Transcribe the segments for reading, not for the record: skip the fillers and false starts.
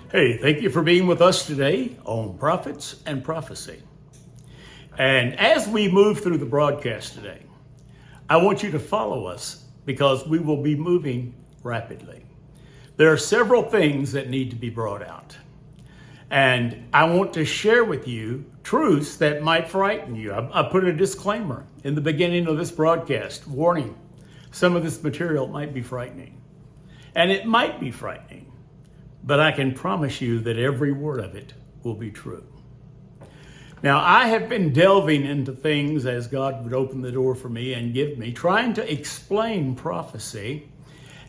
Hey, thank you for being with us today on Prophets and Prophecy. And as we move through the broadcast today, I want you to follow us because we will be moving rapidly. There are several things that need to be brought out. And I want to share with you truths that might frighten you. I put a disclaimer in the beginning of this broadcast, warning, some of this material might be frightening. And it might be frightening. But I can promise you that every word of it will be true. Now, I have been delving into things as God would open the door for me and give me, trying to explain prophecy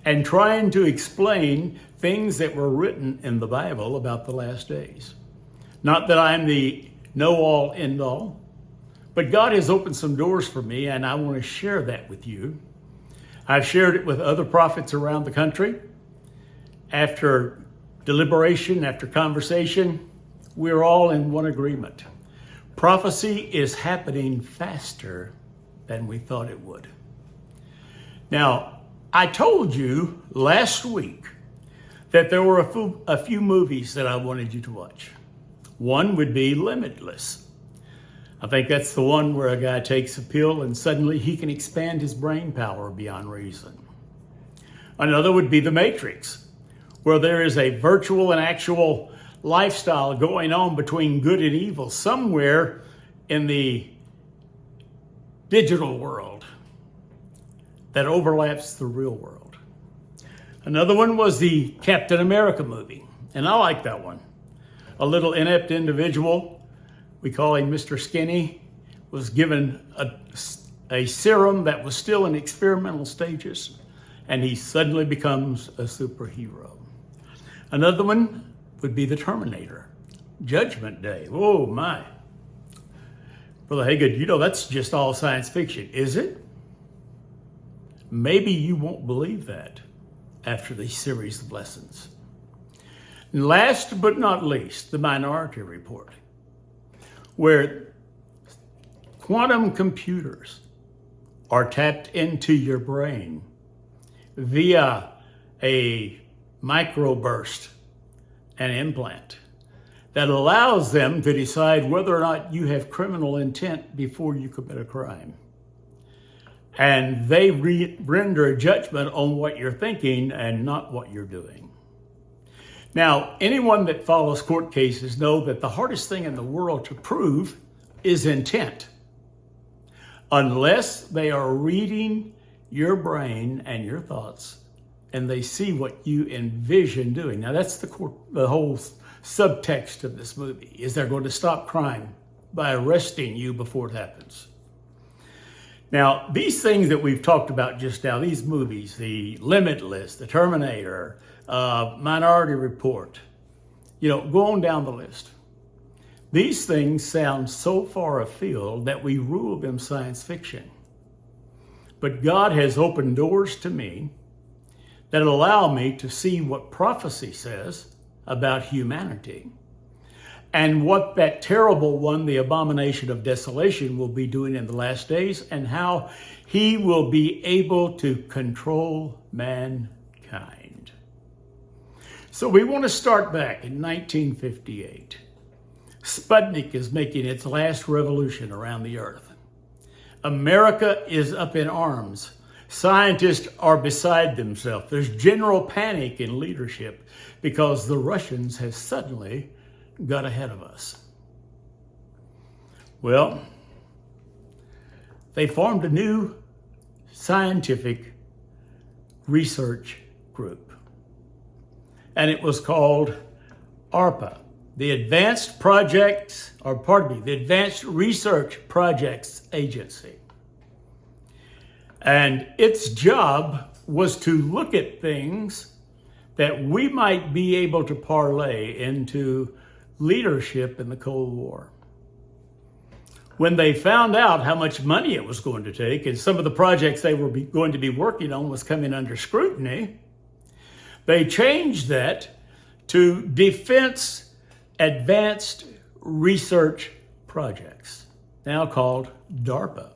and trying to explain things that were written in the Bible about the last days. Not that I'm the know-all, end-all, but God has opened some doors for me, and I want to share that with you. I've shared it with other prophets around the country. After deliberation, after conversation, we're all in one agreement. Prophecy is happening faster than we thought it would. Now, I told you last week that there were a few movies that I wanted you to watch. One would be Limitless. I think that's the one where a guy takes a pill and suddenly he can expand his brain power beyond reason. Another would be The Matrix, where there is a virtual and actual lifestyle going on between good and evil somewhere in the digital world that overlaps the real world. Another one was the Captain America movie, and I like that one. A little inept individual, we call him Mr. Skinny, was given a serum that was still in experimental stages, and he suddenly becomes a superhero. Another one would be The Terminator, Judgment Day. Oh my. Brother Haggard, you know that's just all science fiction, is it? Maybe you won't believe that after this series of lessons. And last but not least, the Minority Report, where quantum computers are tapped into your brain via a microburst, an implant that allows them to decide whether or not you have criminal intent before you commit a crime. And they render a judgment on what you're thinking and not what you're doing. Now, anyone that follows court cases know that the hardest thing in the world to prove is intent, unless they are reading your brain and your thoughts and they see what you envision doing. Now, that's the whole subtext of this movie, is they're going to stop crime by arresting you before it happens. Now, these things that we've talked about just now, these movies, the Limitless, the Terminator, Minority Report, go on down the list. These things sound so far afield that we rule them science fiction. But God has opened doors to me that allow me to see what prophecy says about humanity and what that terrible one, the abomination of desolation, will be doing in the last days and how he will be able to control mankind. So we want to start back in 1958. Sputnik is making its last revolution around the earth. America is up in arms. Scientists are beside themselves. There's general panic in leadership because the Russians have suddenly got ahead of us. Well, they formed a new scientific research group, and it was called ARPA, the Advanced Research Projects Agency. And its job was to look at things that we might be able to parlay into leadership in the Cold War. When they found out how much money it was going to take and some of the projects they were going to be working on was coming under scrutiny, they changed that to Defense Advanced Research Projects, now called DARPA.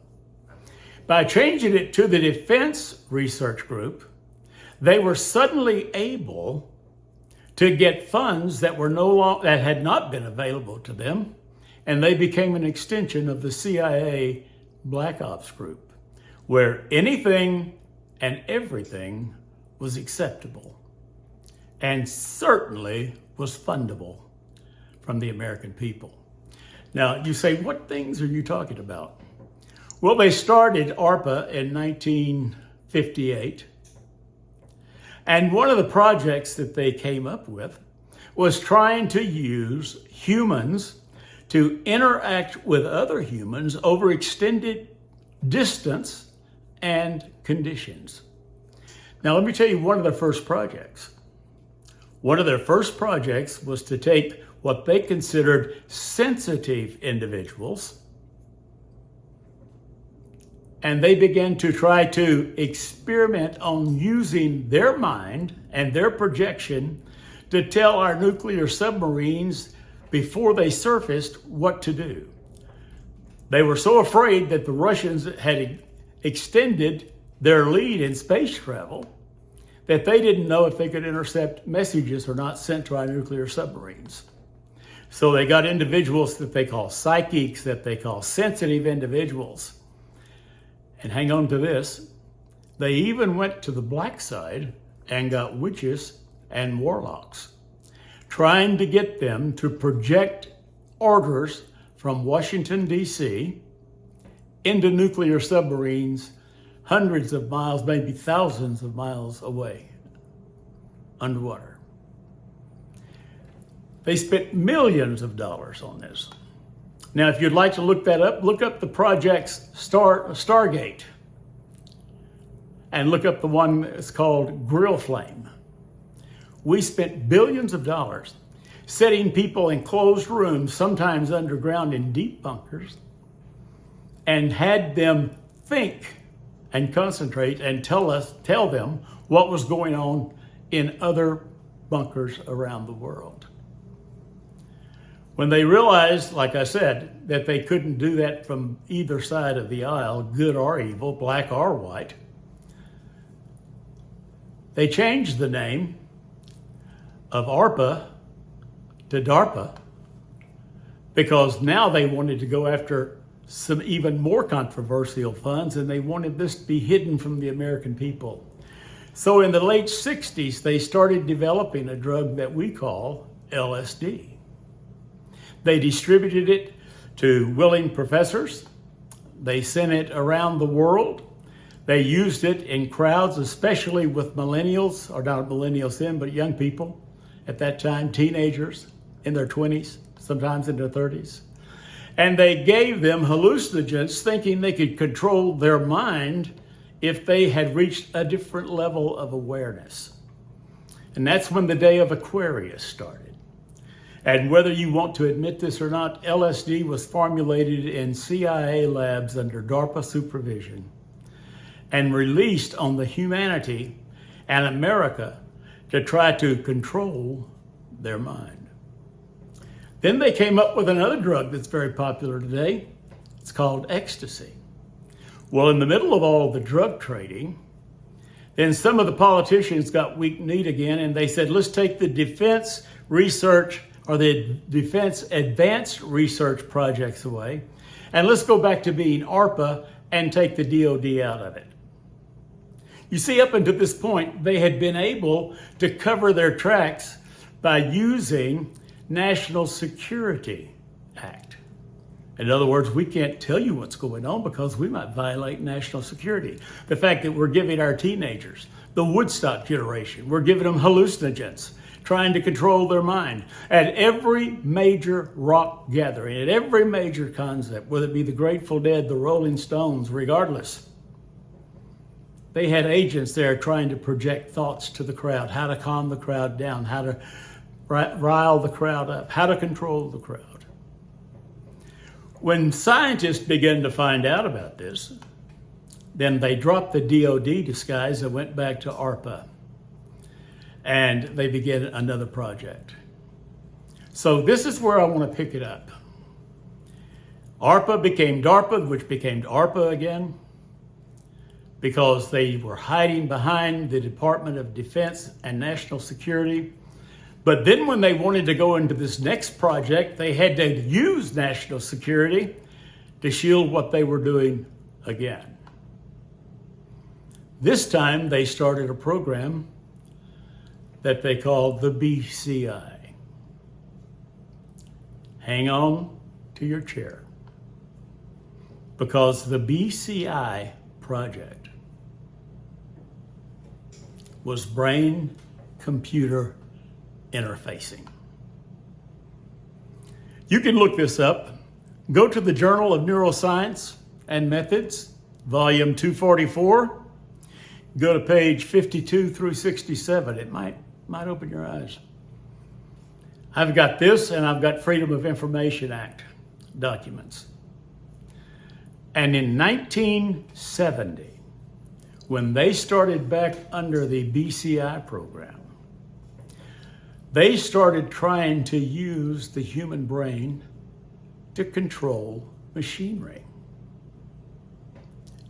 By changing it to the Defense Research Group, they were suddenly able to get funds that were that had not been available to them, and they became an extension of the CIA Black Ops group, where anything and everything was acceptable and certainly was fundable from the American people. Now, you say, what things are you talking about? Well, they started ARPA in 1958. And one of the projects that they came up with was trying to use humans to interact with other humans over extended distance and conditions. Now, let me tell you one of their first projects. One of their first projects was to take what they considered sensitive individuals, and they began to try to experiment on using their mind and their projection to tell our nuclear submarines before they surfaced what to do. They were so afraid that the Russians had extended their lead in space travel that they didn't know if they could intercept messages or not sent to our nuclear submarines. So they got individuals that they call psychics, that they call sensitive individuals. And hang on to this, they even went to the black side and got witches and warlocks, trying to get them to project orders from Washington, D.C. into nuclear submarines hundreds of miles, maybe thousands of miles away, underwater. They spent millions of dollars on this. Now, if you'd like to look that up, look up the project's Stargate, and look up the one that's called Grill Flame. We spent billions of dollars setting people in closed rooms, sometimes underground in deep bunkers, and had them think and concentrate and tell them what was going on in other bunkers around the world. When they realized, like I said, that they couldn't do that from either side of the aisle, good or evil, black or white, they changed the name of ARPA to DARPA, because now they wanted to go after some even more controversial funds, and they wanted this to be hidden from the American people. So in the late 60s, they started developing a drug that we call LSD. They distributed it to willing professors. They sent it around the world. They used it in crowds, especially with millennials, or not millennials then, but young people at that time, teenagers in their 20s, sometimes in their 30s. And they gave them hallucinogens thinking they could control their mind if they had reached a different level of awareness. And that's when the day of Aquarius started. And whether you want to admit this or not, LSD was formulated in CIA labs under DARPA supervision and released on the humanity and America to try to control their mind. Then they came up with another drug that's very popular today. It's called ecstasy. Well, in the middle of all the drug trading, then some of the politicians got weak-kneed again, and they said, let's take the defense research or the defense advanced research projects away, and let's go back to being ARPA and take the DOD out of it. You see, up until this point, they had been able to cover their tracks by using National Security Act. In other words, we can't tell you what's going on because we might violate national security. The fact that we're giving our teenagers, the Woodstock generation, we're giving them hallucinogens, trying to control their mind. At every major rock gathering, at every major concept, whether it be the Grateful Dead, the Rolling Stones, regardless, they had agents there trying to project thoughts to the crowd, how to calm the crowd down, how to rile the crowd up, how to control the crowd. When scientists began to find out about this, then they dropped the DOD disguise and went back to ARPA. And they began another project. So this is where I want to pick it up. ARPA became DARPA, which became ARPA again, because they were hiding behind the Department of Defense and National Security But then when they wanted to go into this next project, they had to use national security to shield what they were doing again. This time they started a program that they called the BCI. Hang on to your chair, because the BCI Project was brain-computer interfacing. You can look this up. Go to the Journal of Neuroscience and Methods, volume 244. Go to page 52 through 67. It might open your eyes. I've got this, and I've got Freedom of Information Act documents. And in 1970, when they started back under the BCI program, they started trying to use the human brain to control machinery.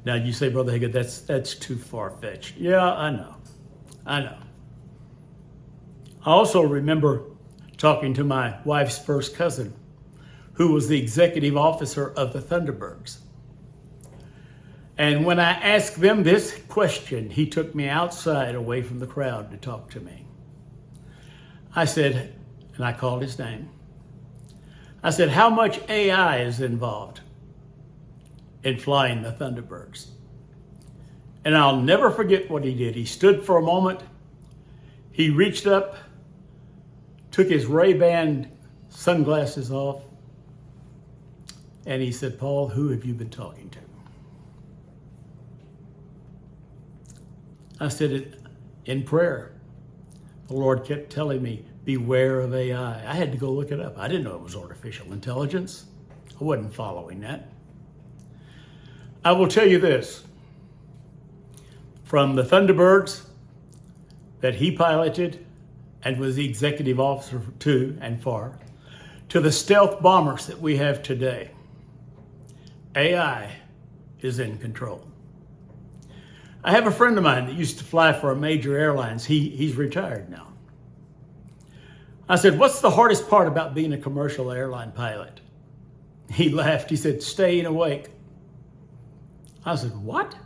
Now you say, Brother Haggard, that's too far-fetched. Yeah, I know. I also remember talking to my wife's first cousin, who was the executive officer of the Thunderbirds. And when I asked them this question, he took me outside away from the crowd to talk to me. I said, and I called his name, I said, how much AI is involved in flying the Thunderbirds? And I'll never forget what he did. He stood for a moment, he reached up, took his Ray-Ban sunglasses off, and he said, Paul, who have you been talking to? I said, in prayer, the Lord kept telling me, beware of AI. I had to go look it up. I didn't know it was artificial intelligence. I wasn't following that. I will tell you this. From the Thunderbirds that he piloted and was the executive officer to and for, to the stealth bombers that we have today, AI is in control. I have a friend of mine that used to fly for a major airlines. He's retired now. I said, what's the hardest part about being a commercial airline pilot? He laughed. He said, staying awake. I said, what?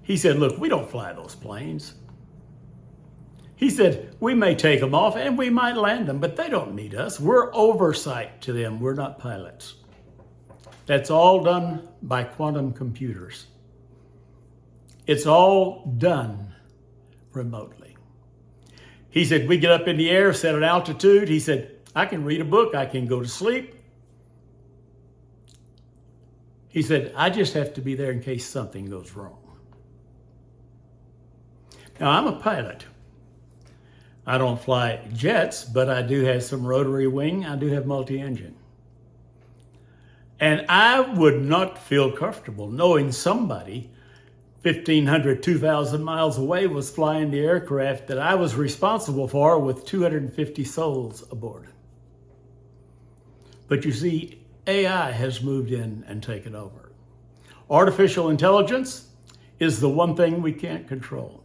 He said, look, we don't fly those planes. He said, we may take them off and we might land them, but they don't need us. We're oversight to them. We're not pilots. That's all done by quantum computers. It's all done remotely. He said, we get up in the air, set an altitude. He said, I can read a book. I can go to sleep. He said, I just have to be there in case something goes wrong. Now, I'm a pilot. I don't fly jets, but I do have some rotary wing. I do have multi-engine. And I would not feel comfortable knowing somebody 1,500, 2,000 miles away was flying the aircraft that I was responsible for with 250 souls aboard. But you see, AI has moved in and taken over. Artificial intelligence is the one thing we can't control.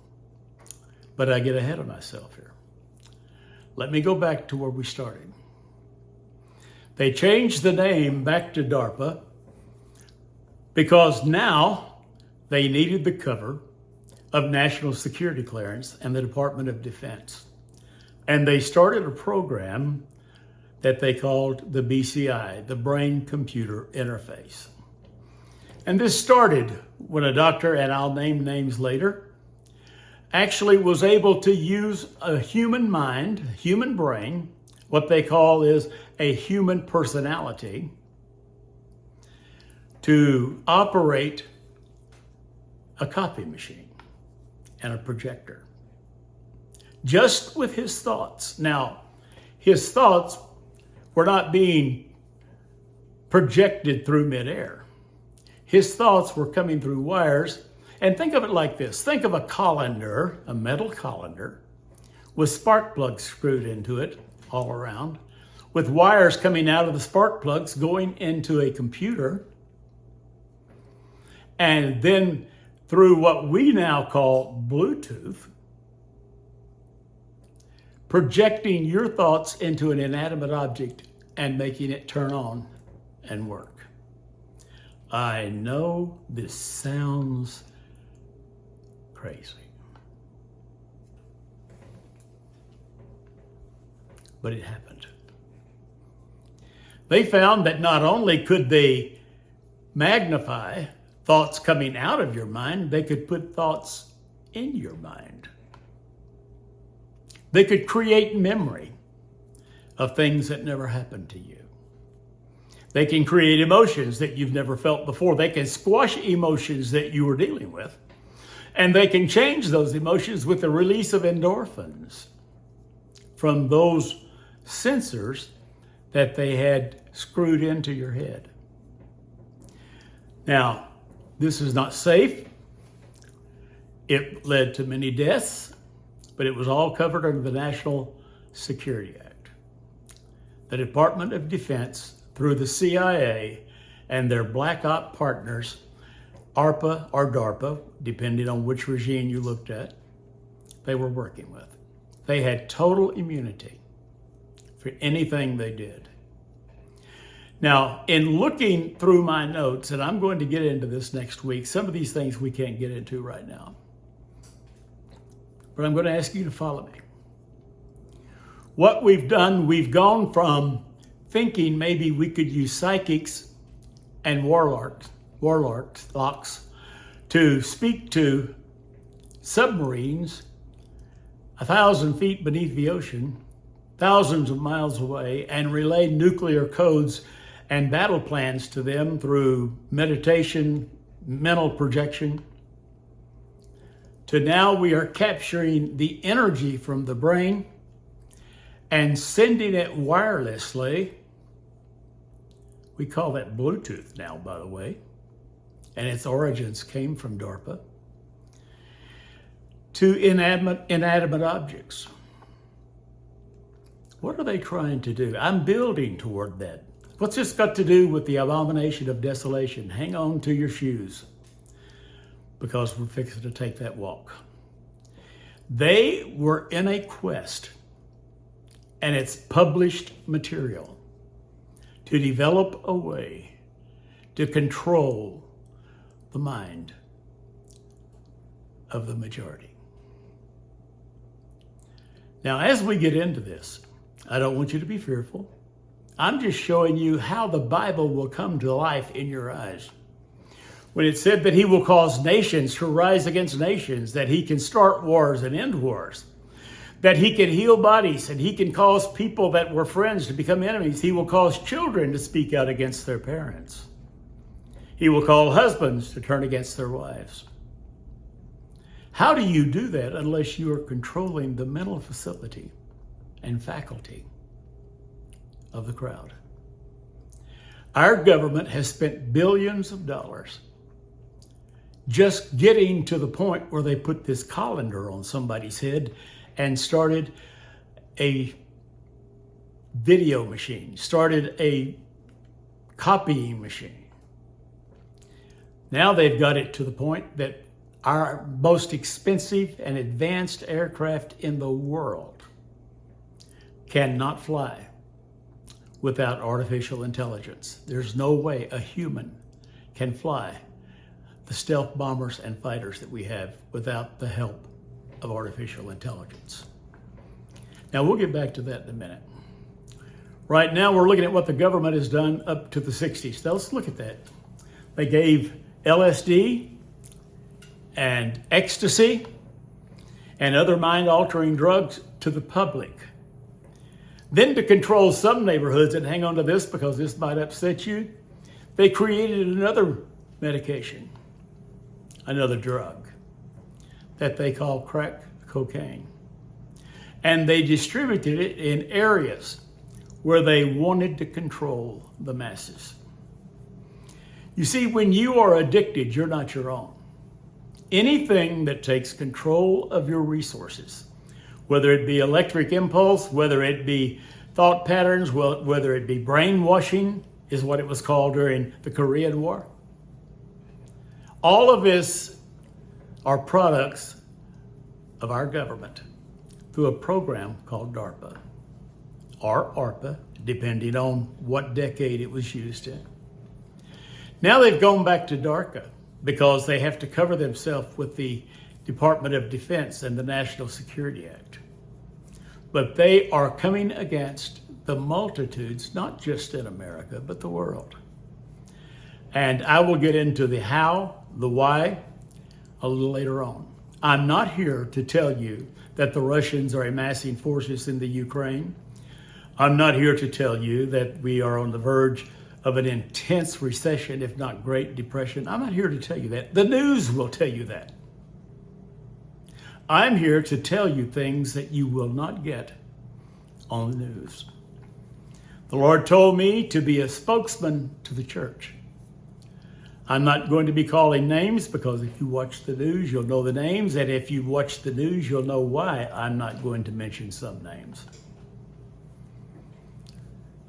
But I get ahead of myself here. Let me go back to where we started. They changed the name back to DARPA because now they needed the cover of national security clearance and the Department of Defense. And they started a program that they called the BCI, the Brain-Computer Interface. And this started when a doctor, and I'll name names later, actually was able to use a human mind, human brain, what they call is a human personality, to operate a copy machine and a projector, just with his thoughts. Now, his thoughts were not being projected through midair. His thoughts were coming through wires. And think of it like this. Think of a colander, a metal colander, with spark plugs screwed into it all around, with wires coming out of the spark plugs going into a computer, and then through what we now call Bluetooth, projecting your thoughts into an inanimate object and making it turn on and work. I know this sounds crazy, but it happened. They found that not only could they magnify thoughts coming out of your mind, they could put thoughts in your mind. They could create memory of things that never happened to you. They can create emotions that you've never felt before. They can squash emotions that you were dealing with. And they can change those emotions with the release of endorphins from those sensors that they had screwed into your head. Now, this is not safe. It led to many deaths, but it was all covered under the National Security Act. The Department of Defense, through the CIA and their black op partners, ARPA or DARPA, depending on which regime you looked at, they were working with. They had total immunity for anything they did. Now, in looking through my notes, and I'm going to get into this next week, some of these things we can't get into right now, but I'm going to ask you to follow me. What we've done, we've gone from thinking maybe we could use psychics and warlocks to speak to submarines 1,000 feet beneath the ocean, thousands of miles away, and relay nuclear codes and battle plans to them through meditation, mental projection, to now we are capturing the energy from the brain and sending it wirelessly. We call that Bluetooth now, by the way, and its origins came from DARPA, to inanimate objects. What are they trying to do? I'm building toward that. What's this got to do with the abomination of desolation? Hang on to your shoes, because we're fixing to take that walk. They were in a quest, and it's published material, to develop a way to control the mind of the majority. Now, as we get into this, I don't want you to be fearful. I'm just showing you how the Bible will come to life in your eyes. When it said that he will cause nations to rise against nations, that he can start wars and end wars, that he can heal bodies, and he can cause people that were friends to become enemies. He will cause children to speak out against their parents. He will call husbands to turn against their wives. How do you do that unless you are controlling the mental facility and faculty of the crowd? Our government has spent billions of dollars just getting to the point where they put this colander on somebody's head and started a video machine, started a copying machine. Now they've got it to the point that our most expensive and advanced aircraft in the world cannot fly without artificial intelligence. There's no way a human can fly the stealth bombers and fighters that we have without the help of artificial intelligence. Now, we'll get back to that in a minute. Right now, we're looking at what the government has done up to the 60s. Now, let's look at that. They gave LSD and ecstasy and other mind-altering drugs to the public. Then, to control some neighborhoods, and hang on to this because this might upset you, they created another medication, another drug that they call crack cocaine. And they distributed it in areas where they wanted to control the masses. You see, when you are addicted, you're not your own. Anything that takes control of your resources, whether it be electric impulse, whether it be thought patterns, whether it be brainwashing, is what it was called during the Korean War. All of this are products of our government through a program called DARPA, or ARPA, depending on what decade it was used in. Now they've gone back to DARPA because they have to cover themselves with the Department of Defense and the National Security Act. But they are coming against the multitudes, not just in America, but the world. And I will get into the how, the why, a little later on. I'm not here to tell you that the Russians are amassing forces in the Ukraine. I'm not here to tell you that we are on the verge of an intense recession, if not Great Depression. I'm not here to tell you that. The news will tell you that. I'm here to tell you things that you will not get on the news. The Lord told me to be a spokesman to the church. I'm not going to be calling names because if you watch the news, you'll know the names. And if you watch the news, you'll know why I'm not going to mention some names.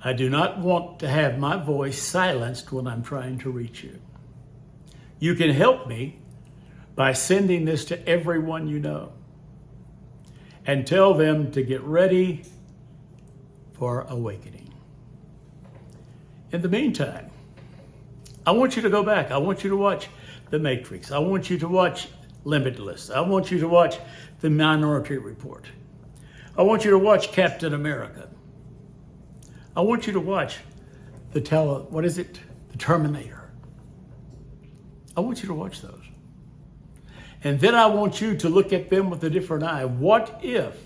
I do not want to have my voice silenced when I'm trying to reach you. You can help me by sending this to everyone you know and tell them to get ready for awakening. In the meantime, I want you to go back. I want you to watch The Matrix. I want you to watch Limitless. I want you to watch The Minority Report. I want you to watch Captain America. I want you to watch The Terminator. I want you to watch those. And then I want you to look at them with a different eye. What if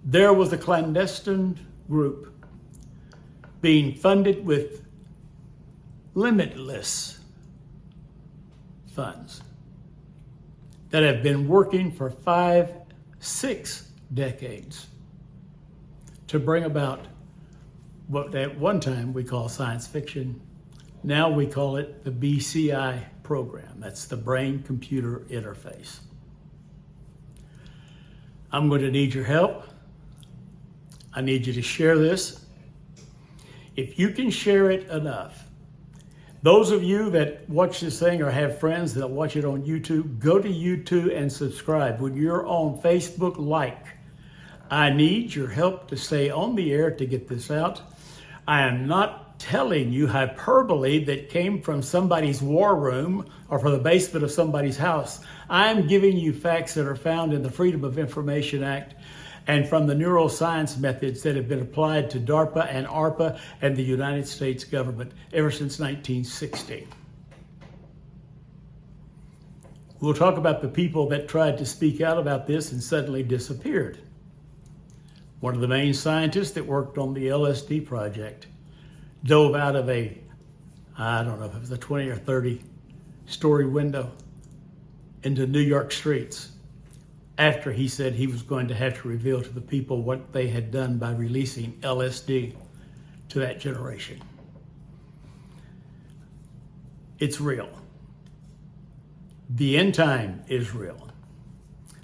there was a clandestine group being funded with limitless funds that have been working for 5-6 decades to bring about what at one time we call science fiction. Now we call it the BCI program. That's the brain-computer interface. I'm going to need your help. I need you to share this. If you can share it enough, those of you that watch this thing or have friends that watch it on YouTube, go to YouTube and subscribe. When you're on Facebook, like. I need your help to stay on the air to get this out. I am not telling you hyperbole that came from somebody's war room or from the basement of somebody's house. I'm giving you facts that are found in the Freedom of Information Act and from the neuroscience methods that have been applied to DARPA and ARPA and the United States government ever since 1960. We'll talk about the people that tried to speak out about this and suddenly disappeared. One of the main scientists that worked on the LSD project dove out of I don't know if it was a 20 or 30 story window into New York streets after he said he was going to have to reveal to the people what they had done by releasing LSD to that generation. It's real. The end time is real.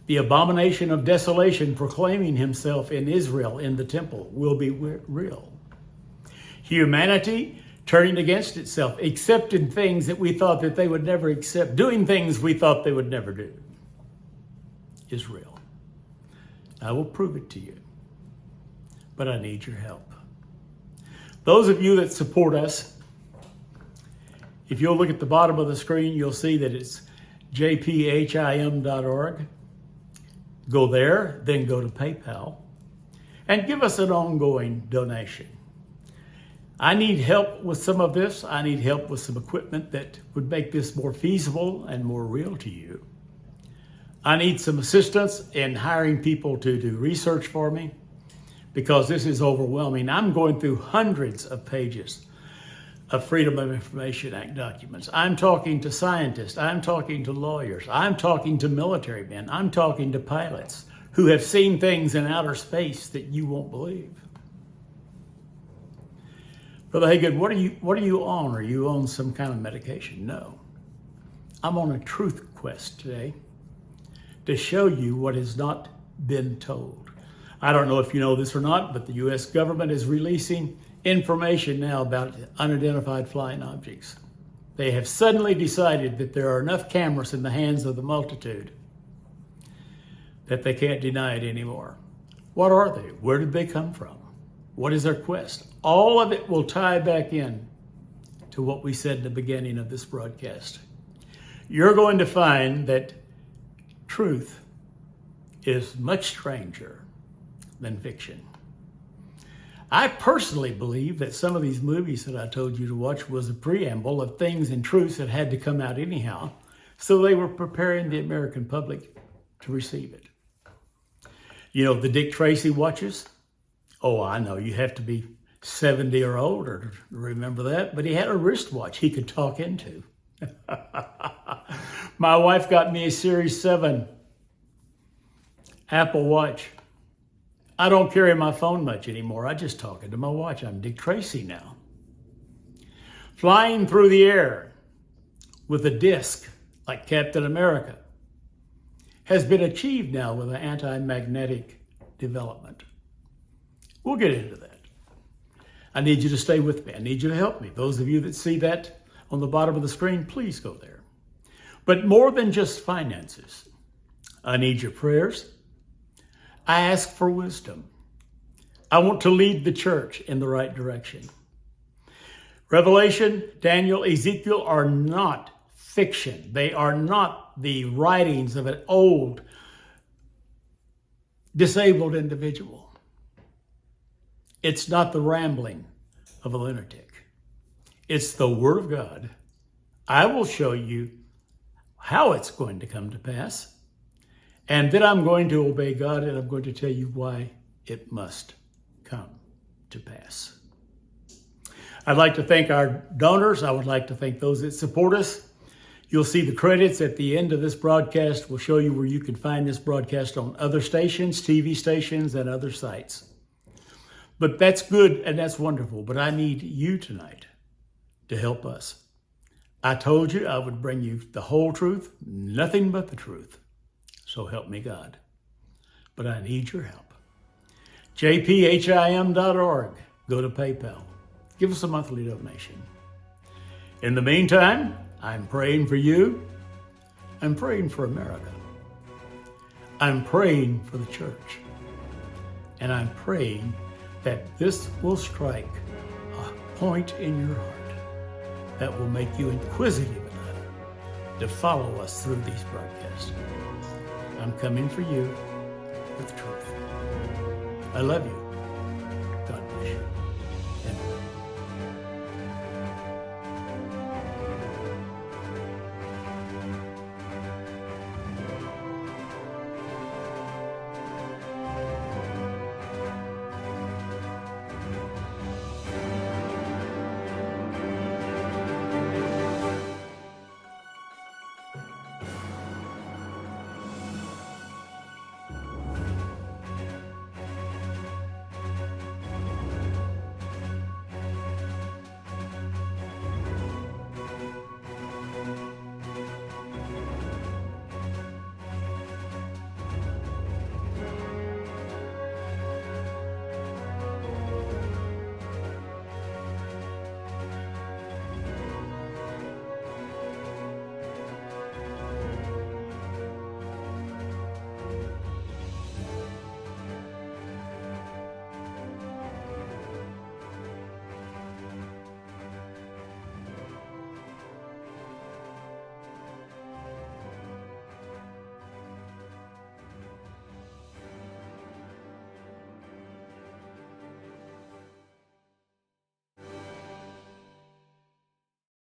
The abomination of desolation proclaiming himself in Israel in the temple will be real. Humanity turning against itself, accepting things that we thought that they would never accept, doing things we thought they would never do, is real. I will prove it to you, but I need your help. Those of you that support us, if you'll look at the bottom of the screen, you'll see that it's jphim.org. Go there, then go to PayPal, and give us an ongoing donation. I need help with some of this. I need help with some equipment that would make this more feasible and more real to you. I need some assistance in hiring people to do research for me because this is overwhelming. I'm going through hundreds of pages of Freedom of Information Act documents. I'm talking to scientists. I'm talking to lawyers. I'm talking to military men. I'm talking to pilots who have seen things in outer space that you won't believe. Brother Haygood, what are you on? Are you on some kind of medication? No. I'm on a truth quest today to show you what has not been told. I don't know if you know this or not, but the U.S. government is releasing information now about unidentified flying objects. They have suddenly decided that there are enough cameras in the hands of the multitude that they can't deny it anymore. What are they? Where did they come from? What is their quest? All of it will tie back in to what we said in the beginning of this broadcast. You're going to find that truth is much stranger than fiction. I personally believe that some of these movies that I told you to watch was a preamble of things and truths that had to come out anyhow, so they were preparing the American public to receive it. You know, the Dick Tracy watches? Oh, I know, you have to be 70 or older to remember that, but he had a wristwatch he could talk into. My wife got me a Series 7 Apple Watch. I don't carry my phone much anymore. I just talk into my watch. I'm Dick Tracy now. Flying through the air with a disc like Captain America has been achieved now with an anti-magnetic development. We'll get into that. I need you to stay with me. I need you to help me. Those of you that see that on the bottom of the screen, please go there. But more than just finances, I need your prayers. I ask for wisdom. I want to lead the church in the right direction. Revelation, Daniel, Ezekiel are not fiction. They are not the writings of an old, disabled individual. It's not the rambling of a lunatic. It's the Word of God. I will show you how it's going to come to pass. And then I'm going to obey God, and I'm going to tell you why it must come to pass. I'd like to thank our donors. I would like to thank those that support us. You'll see the credits at the end of this broadcast. We'll show you where you can find this broadcast on other stations, TV stations, and other sites. But that's good and that's wonderful. But I need you tonight to help us. I told you I would bring you the whole truth, nothing but the truth. So help me God. But I need your help. jphim.org. Go to PayPal. Give us a monthly donation. In the meantime, I'm praying for you. I'm praying for America. I'm praying for the church. And I'm praying that this will strike a point in your heart that will make you inquisitive enough to follow us through these broadcasts. I'm coming for you with truth. I love you. God bless you.